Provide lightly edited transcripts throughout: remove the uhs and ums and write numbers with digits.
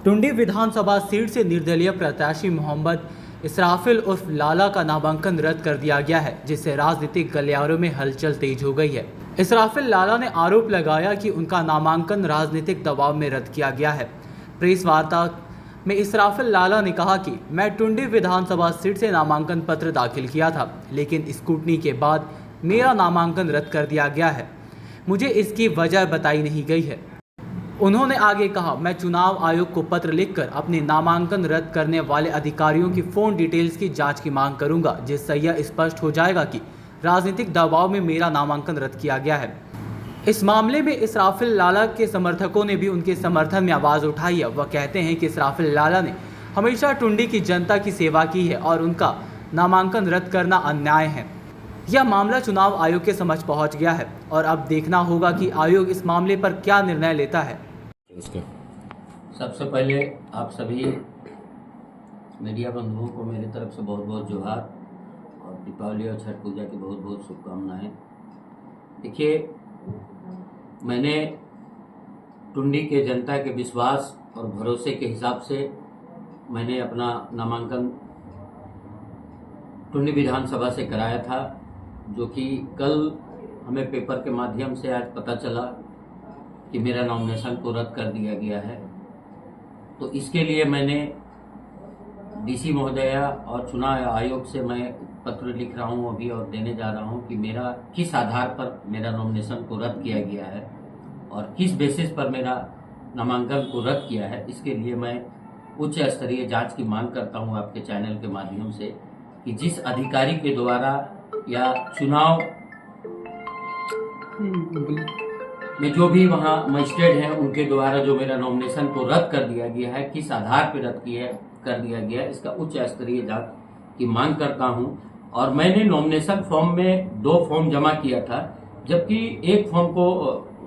टुंडी विधानसभा seat से निर्दलीय प्रत्याशी मोहम्मद इसराफिल उर्फ लाला का नामांकन रद्द कर दिया गया है, जिससे राजनीतिक गलियारों में हलचल तेज हो गई है। इसराफिल लाला ने आरोप लगाया कि उनका नामांकन राजनीतिक दबाव में रद्द किया गया है। प्रेस वार्ता में इसराफिल लाला ने कहा कि मैं टुंडी विधानसभा सीट से नामांकन पत्र दाखिल किया था, लेकिन स्क्रूटनी के बाद मेरा नामांकन रद्द कर दिया गया है। मुझे इसकी वजह बताई नहीं गई है। उन्होंने आगे कहा, मैं चुनाव आयोग को पत्र लिखकर अपने नामांकन रद्द करने वाले अधिकारियों की फ़ोन डिटेल्स की जांच की मांग करूंगा, जिससे यह स्पष्ट हो जाएगा कि राजनीतिक दबाव में मेरा नामांकन रद्द किया गया है। इस मामले में इसराफिल लाला के समर्थकों ने भी उनके समर्थन में आवाज़ उठाई है। वह कहते हैं कि इसराफिल लाला ने हमेशा टुंडी की जनता की सेवा की है और उनका नामांकन रद्द करना अन्याय है। यह मामला चुनाव आयोग के समक्ष पहुंच गया है और अब देखना होगा कि आयोग इस मामले पर क्या निर्णय लेता है। सबसे पहले आप सभी मीडिया बंधुओं को मेरी तरफ से बहुत बहुत जोहार और दीपावली और छठ पूजा की बहुत बहुत शुभकामनाएं। देखिए, मैंने टुंडी के जनता के विश्वास और भरोसे के हिसाब से मैंने अपना नामांकन टुंडी विधानसभा से कराया था, जो कि कल हमें पेपर के माध्यम से आज पता चला कि मेरा नॉमिनेशन को रद्द कर दिया गया है। तो इसके लिए मैंने डीसी महोदया और चुनाव आयोग से मैं पत्र लिख रहा हूं अभी और देने जा रहा हूं कि मेरा किस आधार पर मेरा नॉमिनेशन को रद्द किया गया है और किस बेसिस पर मेरा नामांकन को रद्द किया है। इसके लिए मैं उच्च स्तरीय जांच की मांग करता हूं आपके चैनल के माध्यम से कि जिस अधिकारी के द्वारा या चुनाव में जो भी वहाँ मजिस्ट्रेट हैं उनके द्वारा जो मेरा नॉमिनेशन को रद्द कर दिया गया है, किस आधार पर रद्द कर दिया गया है, इसका उच्च स्तरीय जांच की मांग करता हूं। और मैंने नॉमिनेशन फॉर्म में 2 फॉर्म जमा किया था, जबकि एक फॉर्म को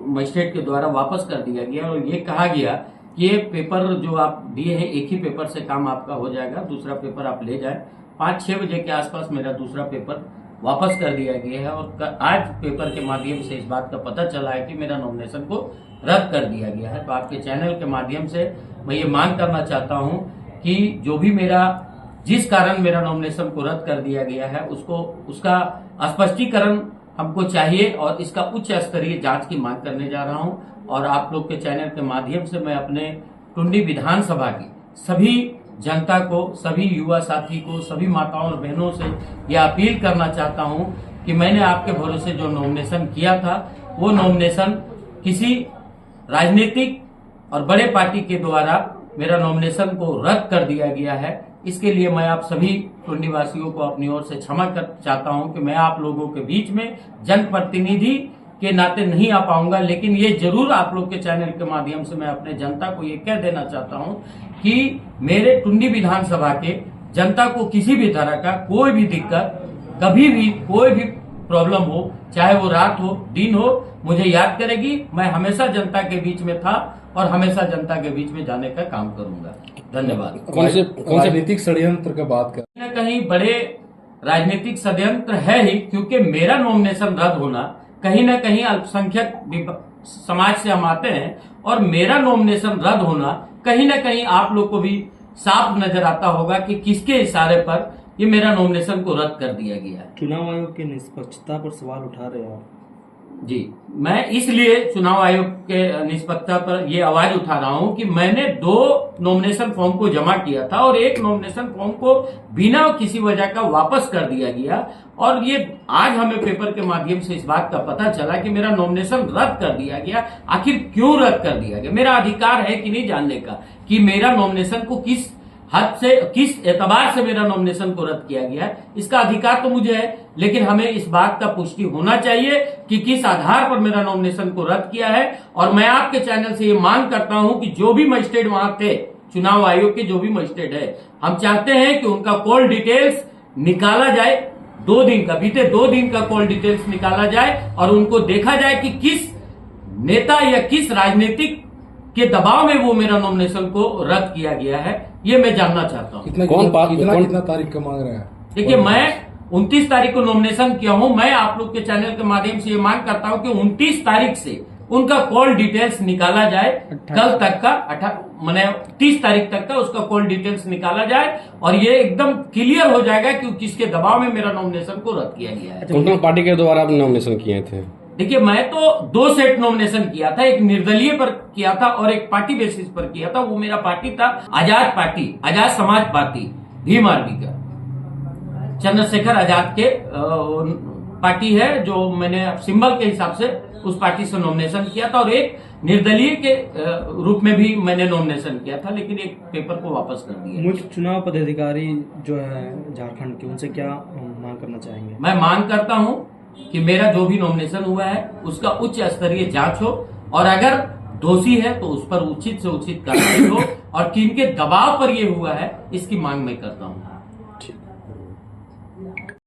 मजिस्ट्रेट के द्वारा वापस कर दिया गया और ये कहा गया कि ये पेपर जो आप दिए हैं एक ही पेपर से काम आपका हो जाएगा, दूसरा पेपर आप ले जाए। 5-6 बजे के आसपास मेरा दूसरा पेपर वापस कर दिया गया है और आज पेपर के माध्यम से इस बात का पता चला है कि मेरा नॉमिनेशन को रद्द कर दिया गया है। तो आपके चैनल के माध्यम से मैं ये मांग करना चाहता हूं कि जो भी जिस कारण मेरा नॉमिनेशन को रद्द कर दिया गया है उसका स्पष्टीकरण हमको चाहिए और इसका उच्च स्तरीय जांच की मांग करने जा रहा हूं। और आप लोग के चैनल के माध्यम से मैं अपने टुंडी विधानसभा की सभी जनता को, सभी युवा साथी को, सभी माताओं और बहनों से यह अपील करना चाहता हूं कि मैंने आपके भरोसे जो नॉमिनेशन किया था वो नॉमिनेशन किसी राजनीतिक और बड़े पार्टी के द्वारा मेरा नॉमिनेशन को रद्द कर दिया गया है। इसके लिए मैं आप सभी टुंडी वासियों को अपनी ओर से क्षमा कर चाहता हूं कि मैं आप लोगों के बीच में जनप्रतिनिधि के नाते नहीं आ पाऊंगा, लेकिन ये जरूर आप लोग के चैनल के माध्यम से मैं अपने जनता को ये कह देना चाहता हूं कि मेरे टुंडी विधानसभा के जनता को किसी भी तरह का कोई भी दिक्कत, कभी भी कोई भी प्रॉब्लम हो, चाहे वो रात हो दिन हो, मुझे याद करेगी। मैं हमेशा जनता के बीच में था और हमेशा जनता के बीच में जाने का काम करूंगा। धन्यवाद। कौन से राजनीतिक षड्यंत्र का बात कर? कहीं न कहीं बड़े राजनीतिक षड्यंत्र है ही, क्योंकि मेरा नॉमिनेशन रद्द होना, कहीं न कहीं अल्पसंख्यक समाज से हम आते हैं और मेरा नॉमिनेशन रद्द होना कहीं न कहीं आप लोग को भी साफ नजर आता होगा कि किसके इशारे पर ये मेरा नॉमिनेशन को रद्द कर दिया गया है। चुनाव आयोग की निष्पक्षता पर सवाल उठा रहे हैं जी, मैं इसलिए चुनाव आयोग के निष्पक्षता पर ये आवाज उठा रहा हूं कि मैंने 2 नॉमिनेशन फॉर्म को जमा किया था और एक नॉमिनेशन फॉर्म को बिना किसी वजह का वापस कर दिया गया और ये आज हमें पेपर के माध्यम से इस बात का पता चला कि मेरा नॉमिनेशन रद्द कर दिया गया। आखिर क्यों रद्द कर दिया गया? मेरा अधिकार है कि नहीं जानने का कि मेरा नॉमिनेशन को किस हद से, किस एतबार से मेरा नॉमिनेशन को रद्द किया गया है, इसका अधिकार तो मुझे है, लेकिन हमें इस बात का पुष्टि होना चाहिए कि किस आधार पर मेरा नॉमिनेशन को रद्द किया है। और मैं आपके चैनल से ये मांग करता हूं कि जो भी मजिस्ट्रेट वहां थे, चुनाव आयोग के जो भी मजिस्ट्रेट है, हम चाहते हैं कि उनका कॉल डिटेल्स निकाला जाए। 2 दिन का, बीते 2 दिन का कॉल डिटेल्स निकाला जाए और उनको देखा जाए कि किस नेता या किस राजनीतिक के दबाव में वो मेरा नॉमिनेशन को रद्द किया गया है, ये मैं जानना चाहता हूँ। कितना तारीख का मांग रहा है? देखिए, मैं 29 तारीख को नॉमिनेशन किया हूं। मैं आप लोग के चैनल के माध्यम से ये मांग करता हूं कि 29 तारीख से उनका कॉल डिटेल्स निकाला जाए। कल तक का 30 तारीख तक का उसका कॉल डिटेल्स निकाला जाए और ये एकदम क्लियर हो जाएगा कि किसके दबाव में मेरा नॉमिनेशन को रद्द किया गया है। कौन कौन पार्टी के द्वारा आपने नॉमिनेशन किए थे? देखिए, मैं तो 2 सेट नॉमिनेशन किया था, एक निर्दलीय पर किया था और एक पार्टी बेसिस पर किया था। वो मेरा पार्टी था आजाद party, Azad Samaj party, Bhim army का, चंद्रशेखर आजाद के पार्टी है, जो मैंने सिंबल के हिसाब से उस पार्टी से नॉमिनेशन किया था और एक निर्दलीय के रूप में भी मैंने नॉमिनेशन किया था, लेकिन एक पेपर को वापस कर दिया। मुख्य चुनाव पदाधिकारी जो है झारखंड के, उनसे क्या मांग करना चाहेंगे? मैं मांग करता हूं कि मेरा जो भी नॉमिनेशन हुआ है उसका उच्च स्तरीय जांच हो और अगर दोषी है तो उस पर उचित से उचित कार्रवाई हो और किनके दबाव पर यह हुआ है इसकी मांग मैं करता हूं।